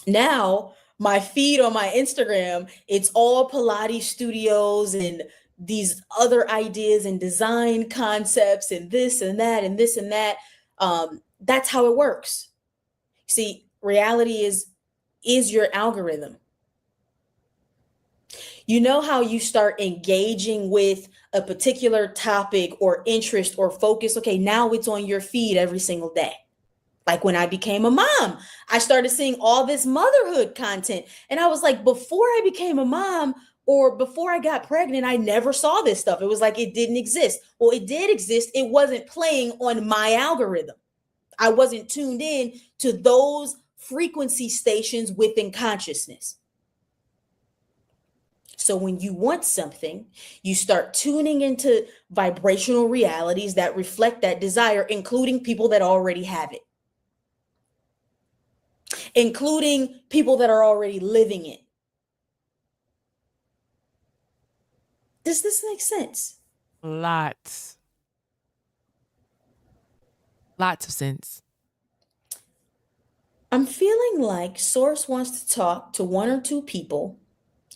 Now, my feed on my Instagram, it's all Pilates studios and these other ideas and design concepts and this and that and this and that. That's how it works. See, reality is your algorithm. You know how you start engaging with a particular topic or interest or focus? Okay, now it's on your feed every single day. Like when I became a mom, I started seeing all this motherhood content. And I was like, before I became a mom, Or before I got pregnant, I never saw this stuff. It was like it didn't exist. Well, it did exist. It wasn't playing on my algorithm. I wasn't tuned in to those frequency stations within consciousness. So when you want something, you start tuning into vibrational realities that reflect that desire, including people that already have it, including people that are already living it. Does this make sense? Lots. Lots of sense. I'm feeling like Source wants to talk to one or two people.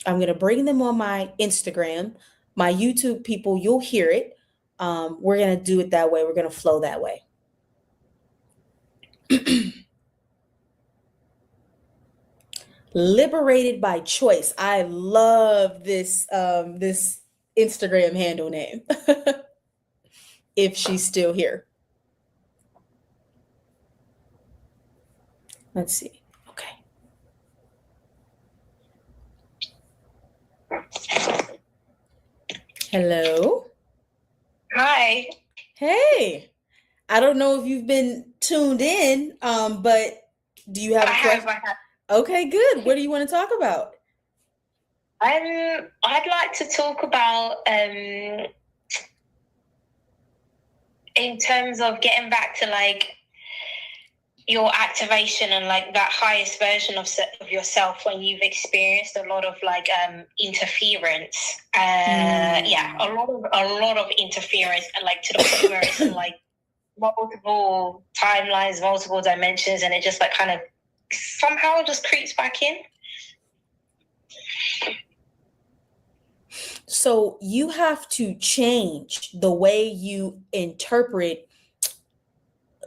I'm going to bring them on my Instagram, my YouTube people. You'll hear it. We're going to do it that way. We're going to flow that way. Liberated by choice. I love this Instagram handle name. If she's still here. Let's see. Okay. Hello. Hi. Hey. I don't know if you've been tuned in, but do you have a question? I have. Okay, good. What do you want to talk about? I'd like to talk about in terms of getting back to like your activation and like that highest version of yourself when you've experienced a lot of like interference. Yeah, a lot of interference, and like to the point where it's in like multiple timelines, multiple dimensions, and it just like kind of somehow just creeps back in. So you have to change the way you interpret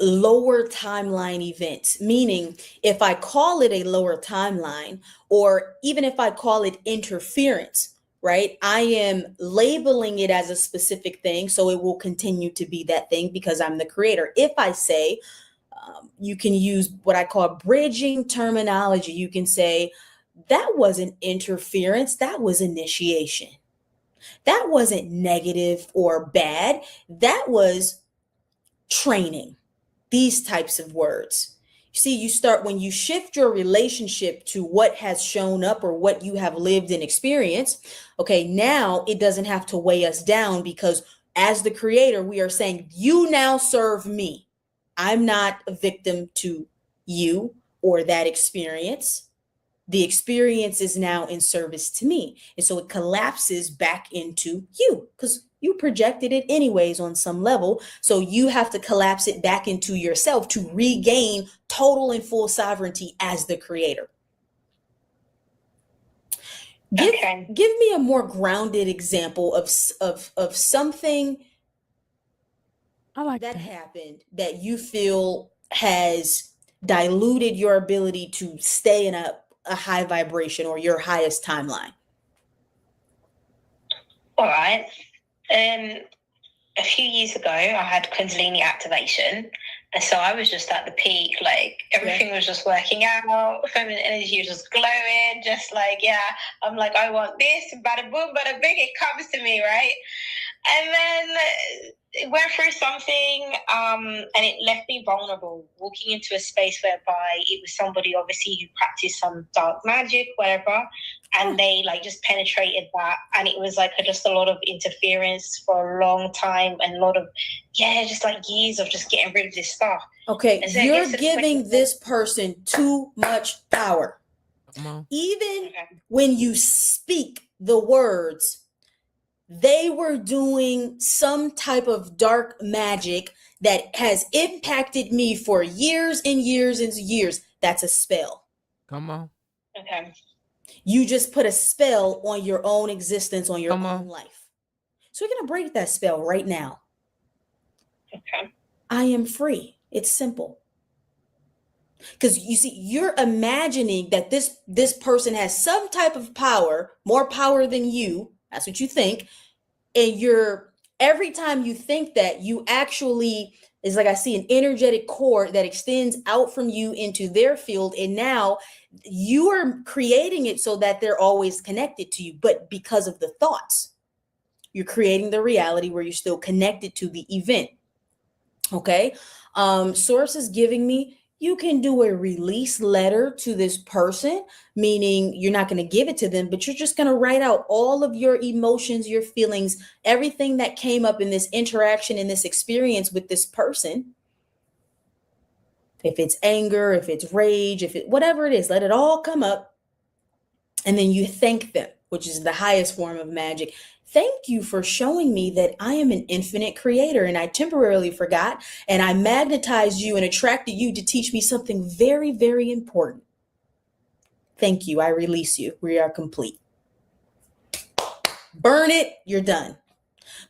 lower timeline events, meaning if I call it a lower timeline, or even if I call it interference, right? I am labeling it as a specific thing, so it will continue to be that thing because I'm the creator. If I say, you can use what I call bridging terminology. You can say, that wasn't interference, that was initiation. That wasn't negative or bad, that was training. These types of words. You see, you start when you shift your relationship to what has shown up or what you have lived and experienced. Okay, now it doesn't have to weigh us down because as the creator, we are saying, you now serve me. I'm not a victim to you or that experience. The experience is now in service to me. And so it collapses back into you because you projected it anyways on some level. So you have to collapse it back into yourself to regain total and full sovereignty as the creator. Give me a more grounded example of something that happened that you feel has diluted your ability to stay in a high vibration or your highest timeline. All right. A few years ago, I had Kundalini activation. And so I was just at the peak, like everything was just working out, feminine energy was just glowing, just like, yeah, I'm like, I want this, bada boom, bada bing, it comes to me, right? And then it went through something and it left me vulnerable, walking into a space whereby it was somebody obviously who practiced some dark magic, whatever, and they like just penetrated that, and it was like just a lot of interference for a long time and a lot of just like years of just getting rid of this stuff. Okay, so you're giving this person too much power. Even when you speak the words, they were doing some type of dark magic that has impacted me for years and years and years. That's a spell. Come on. Okay. You just put a spell on your own existence, on your own life. So we're going to break that spell right now. Okay. I am free. It's simple. Because you see, you're imagining that this person has some type of power, more power than you. That's what you think. And you're Every time you think that, you actually, it's like I see an energetic cord that extends out from you into their field. And now you are creating it so that they're always connected to you. But because of the thoughts, you're creating the reality where you're still connected to the event. Okay. Source is giving me, you can do a release letter to this person, meaning you're not going to give it to them, but you're just going to write out all of your emotions, your feelings, everything that came up in this interaction, in this experience with this person. If it's anger, if it's rage, if it, whatever it is, let it all come up. And then you thank them, which is the highest form of magic. Thank you for showing me that I am an infinite creator and I temporarily forgot, and I magnetized you and attracted you to teach me something very, very important. Thank you. I release you. We are complete. Burn it. You're done.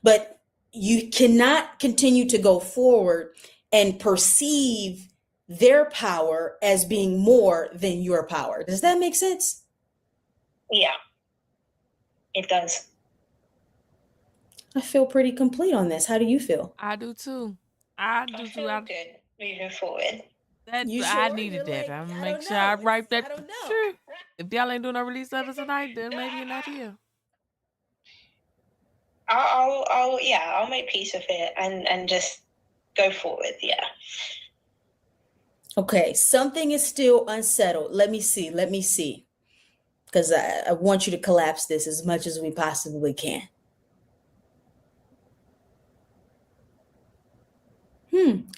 But you cannot continue to go forward and perceive their power as being more than your power. Does that make sense? Yeah, it does. I feel pretty complete on this. How do you feel? I do too. I do I too. feel good moving forward. You I sure? You're needed that. like, I'm gonna I make don't sure I know. write that. I don't know. Sure. If y'all ain't doing no release letters tonight, then maybe you're not here. I'll make peace with it and just go forward. Yeah. Okay, something is still unsettled. Let me see. Let me see. Because I want you to collapse this as much as we possibly can.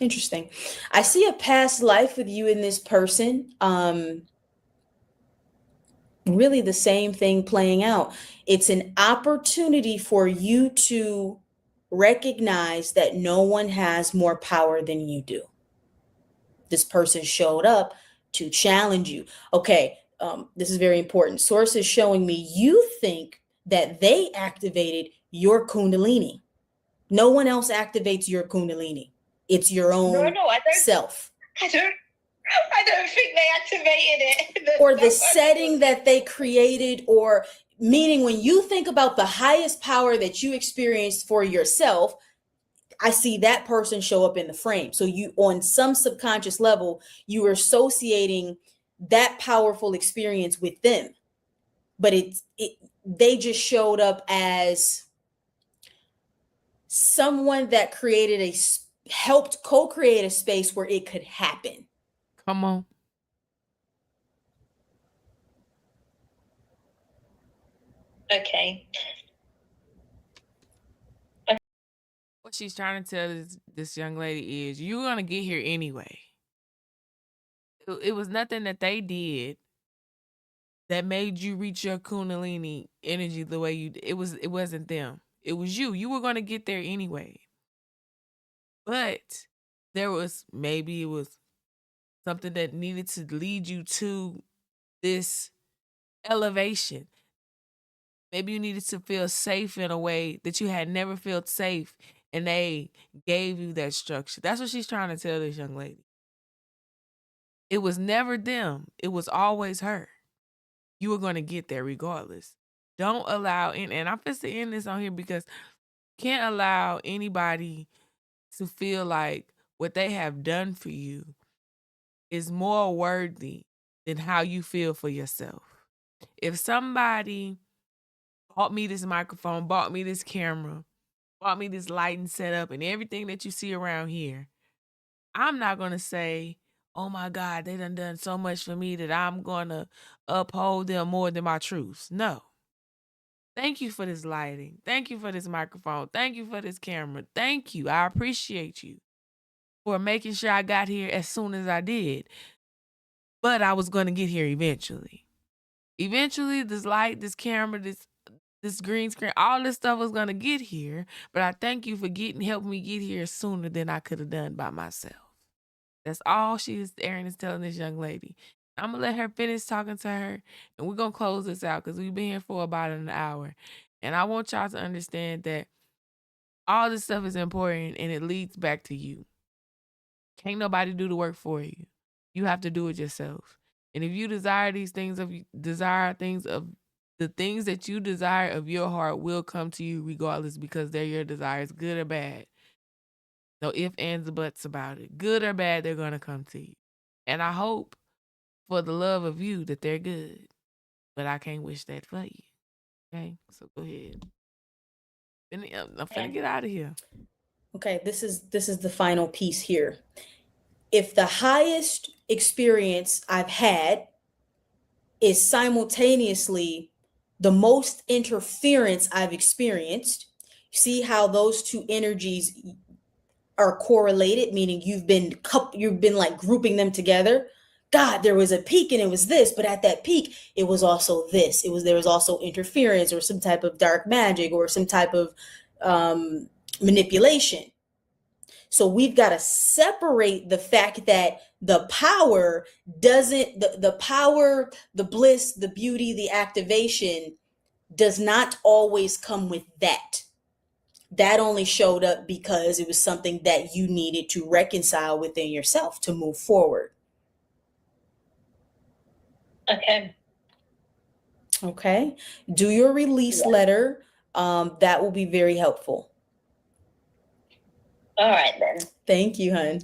Interesting. I see a past life with you and this person. Really the same thing playing out. It's an opportunity for you to recognize that no one has more power than you do. This person showed up to challenge you. Okay, this is very important. Source is showing me you think that they activated your Kundalini. No one else activates your Kundalini. It's your own I don't. self. I don't think they activated it. Or the setting that they created, or meaning when you think about the highest power that you experienced for yourself, I see that person show up in the frame. So you, on some subconscious level, you are associating that powerful experience with them. But they just showed up as someone that created helped co-create a space where it could happen. Come on. Okay. What she's trying to tell this young lady is, you're gonna get here anyway. It was nothing that they did that made you reach your Kundalini energy the way you. It wasn't them. It was you. You were gonna get there anyway. But there was, maybe it was something that needed to lead you to this elevation. Maybe you needed to feel safe in a way that you had never felt safe, and they gave you that structure. That's what she's trying to tell this young lady. It was never them. It was always her. You were going to get there regardless. Don't allow, and I'm supposed to end this on here because can't allow anybody to feel like what they have done for you is more worthy than how you feel for yourself. If somebody bought me this microphone, bought me this camera, bought me this lighting setup and everything that you see around here, I'm not going to say, oh my God, they done so much for me that I'm going to uphold them more than my truths. No. Thank you for this lighting. Thank you for this microphone. Thank you for this camera. Thank you. I appreciate you for making sure I got here as soon as I did. But I was going to get here eventually. Eventually, this light, this camera, this green screen, all this stuff was going to get here. But I thank you for helping me get here sooner than I could have done by myself. That's all Erin is telling this young lady. I'm going to let her finish talking to her, and we're going to close this out because we've been here for about an hour. And I want y'all to understand that all this stuff is important, and it leads back to you. Can't nobody do the work for you. You have to do it yourself. And if you desire things of The things that you desire of your heart will come to you regardless because they're your desires, good or bad. No ifs, ands, or buts about it. Good or bad, they're going to come to you. And I hope for the love of you that they're good. But I can't wish that for you. Okay? So go ahead. I'm finna get out of here. Okay, this is the final piece here. If the highest experience I've had is simultaneously the most interference I've experienced, see how those two energies are correlated, meaning you've been like grouping them together. God, there was a peak and it was this, but at that peak, it was also this. There was also interference or some type of dark magic or some type of manipulation. So we've got to separate the fact that the power doesn't, the power, the bliss, the beauty, the activation does not always come with that. That only showed up because it was something that you needed to reconcile within yourself to move forward. Okay. Okay. Do your release letter. That will be very helpful. All right, then. Thank you, hun.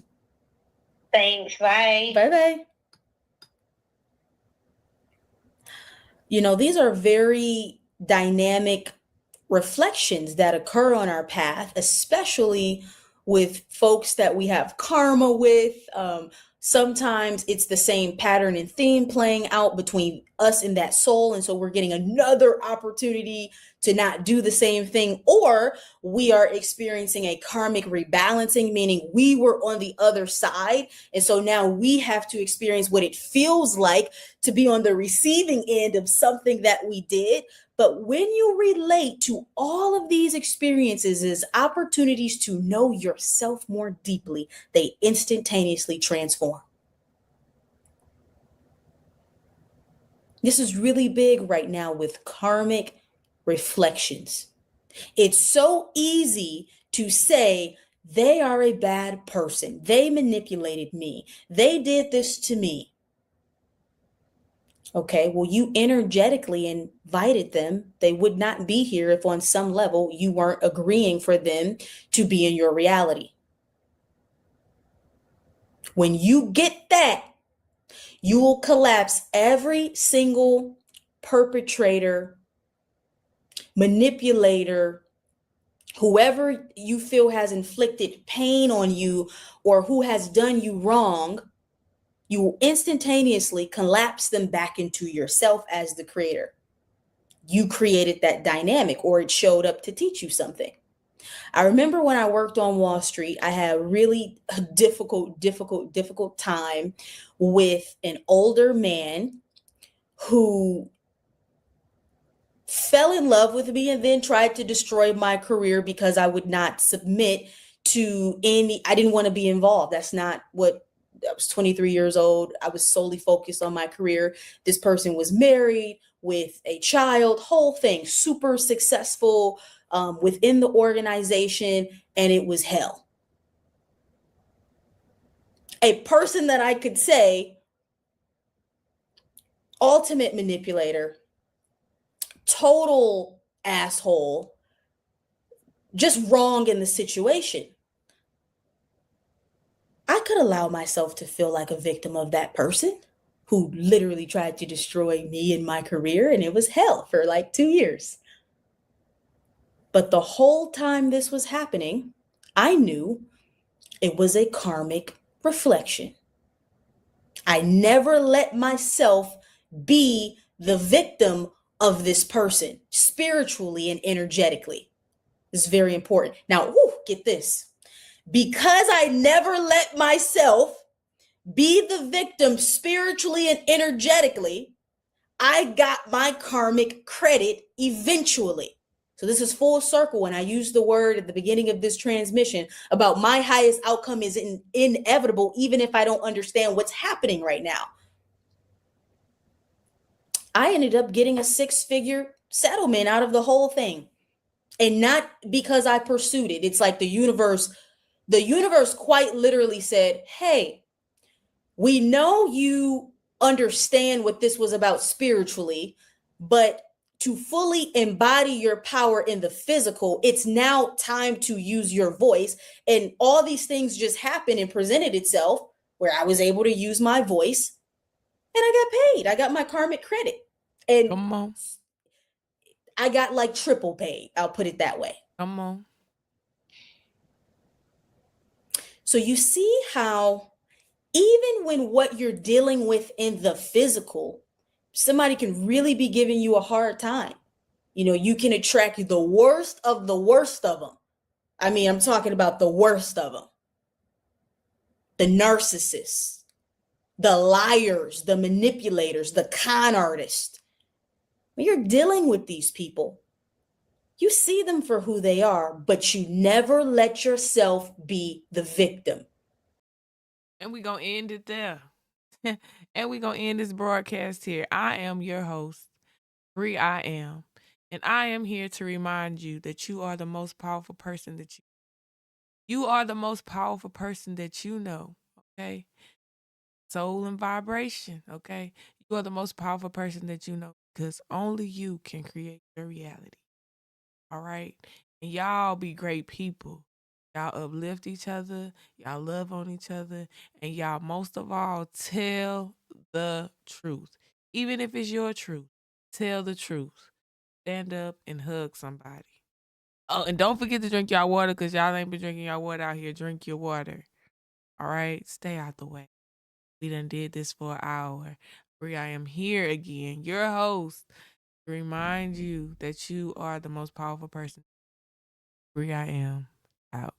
Thanks. Bye. Bye-bye. You know, these are very dynamic reflections that occur on our path, especially with folks that we have karma with. Sometimes it's the same pattern and theme playing out between us and that soul. And so we're getting another opportunity to not do the same thing, or we are experiencing a karmic rebalancing, meaning we were on the other side. And so now we have to experience what it feels like to be on the receiving end of something that we did. But when you relate to all of these experiences as opportunities to know yourself more deeply, they instantaneously transform. This is really big right now with karmic reflections. It's so easy to say, they are a bad person. They manipulated me. They did this to me. Okay, well, you energetically invited them. They would not be here if on some level you weren't agreeing for them to be in your reality. When you get that, you will collapse every single perpetrator, manipulator, whoever you feel has inflicted pain on you or who has done you wrong. You will instantaneously collapse them back into yourself as the creator. You created that dynamic, or it showed up to teach you something. I remember when I worked on Wall Street, I had a really difficult time with an older man who fell in love with me and then tried to destroy my career because I would not submit to I didn't want to be involved. That's not what. I was 23 years old. I was solely focused on my career. This person was married with a child, whole thing, super successful within the organization, and it was hell. A person that I could say, ultimate manipulator, total asshole, just wrong in the situation. I could allow myself to feel like a victim of that person who literally tried to destroy me and my career, and it was hell for like 2 years. But the whole time this was happening, I knew it was a karmic reflection. I never let myself be the victim of this person, spiritually and energetically. This is very important. Now, get this. Because I never let myself be the victim spiritually and energetically, I got my karmic credit eventually. So this is full circle when I use the word at the beginning of this transmission about my highest outcome is inevitable, even if I don't understand what's happening right now. I ended up getting a 6-figure settlement out of the whole thing. And not because I pursued it. It's like the universe quite literally said, hey, we know you understand what this was about spiritually, but to fully embody your power in the physical, it's now time to use your voice. And all these things just happened and presented itself where I was able to use my voice and I got paid. I got my karmic credit. And Come on. I got like triple paid. I'll put it that way. Come on. So you see how even when what you're dealing with in the physical, somebody can really be giving you a hard time. You know, you can attract the worst of the worst of them. I mean, I'm talking about the worst of them. The narcissists, the liars, the manipulators, the con artists. When you're dealing with these people, you see them for who they are, but you never let yourself be the victim. And we gonna end it there. And we gonna end this broadcast here. I am your host, Bree. I am. And I am here to remind you that you are the most powerful person that you are the most powerful person that you know. Okay. Soul and vibration. Okay. You are the most powerful person that you know because only you can create your reality. All right. And y'all be great people. Y'all uplift each other. Y'all love on each other. And y'all, most of all, tell the truth. Even if it's your truth, tell the truth. Stand up and hug somebody. Oh, and don't forget to drink y'all water because y'all ain't been drinking y'all water out here. Drink your water. All right. Stay out the way. We done did this for an hour. Bree, I am here again, your host, to remind you that you are the most powerful person. Bree, I am out.